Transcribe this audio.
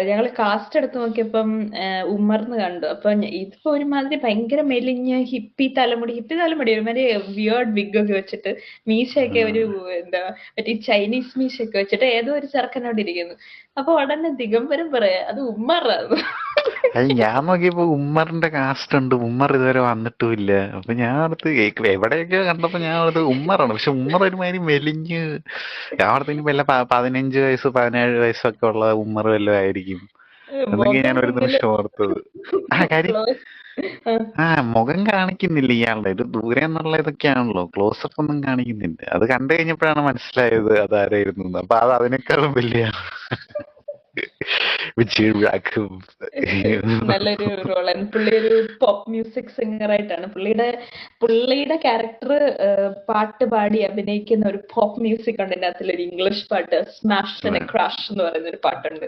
ഞങ്ങള് കാസ്റ്റ് എടുത്ത് നോക്കിയപ്പം ഉമ്മർന്ന് കണ്ടു. അപ്പൊ ഇതിപ്പോ ഒരുമാതിരി ഭയങ്കര മെലിഞ്ഞ ഹിപ്പി തലമുടി ഒരുമാതിരി വിയേർഡ് വിഗ് ഒക്കെ വെച്ചിട്ട് മീശയൊക്കെ ഒരു എന്താ മറ്റേ ചൈനീസ് മീശയൊക്കെ വെച്ചിട്ട് ഏതോ ഒരു ചെറുക്കനോട് ഇരിക്കുന്നു. അപ്പൊ ഉടനെ ദിഗംബരം പറയാ അത് ഉമ്മറാണ്. അത് ഞാൻ നോക്കിയപ്പോ ഉമ്മറിന്റെ കാസ്റ്റ് ഉണ്ട്, ഉമ്മർ ഇതുവരെ വന്നിട്ടുമില്ല. അപ്പൊ ഞാൻ അടുത്ത് എവിടെയൊക്കെയോ കണ്ടപ്പോ ഞാൻ അടുത്ത് ഉമ്മറാണ്, പക്ഷെ ഉമ്മർ ഒരുമാതിരി മെലിഞ്ഞ് ഞാൻ അടുത്ത് ഇനി വല്ല 15 വയസ്സ് 17 വയസ്സൊക്കെ ഉള്ള ഉമ്മർ വല്ലതും ആയിരിക്കും എന്നൊക്കെ മുഖം ഞാൻ ഒരു ഒന്നുമില്ല. നിമിഷം ഓർത്തത്. ആ കാര്യം, ക്ലോസ്. ആ മുഖം കാണിക്കുന്നില്ല ഇയാളുടെ, ഒരു ദൂരെ എന്നുള്ള ഇതൊക്കെയാണല്ലോ, ക്ലോസപ്പ് ഒന്നും കാണിക്കുന്നില്ല. അത് കണ്ടു കഴിഞ്ഞപ്പോഴാണ് മനസ്സിലായത് അതാരായിരുന്നു എന്ന്. അപ്പൊ അത് അതിനേക്കാളും വലിയ വിജയ് രാഘവ്. നല്ലൊരു റോളാണ്. പുള്ളി ഒരു പോപ്പ് മ്യൂസിക് സിംഗർ ആയിട്ടാണ്. പുള്ളിയുടെ ക്യാരക്ടർ പാട്ട് പാടി അഭിനയിക്കുന്ന ഒരു പോപ്പ് മ്യൂസിക് ഉണ്ട്. ഇതിനകത്തിൽ ഒരു ഇംഗ്ലീഷ് പാട്ട് സ്മാഷ് ആൻഡ് ക്രാഷ് എന്ന് പറയുന്ന ഒരു പാട്ടുണ്ട്.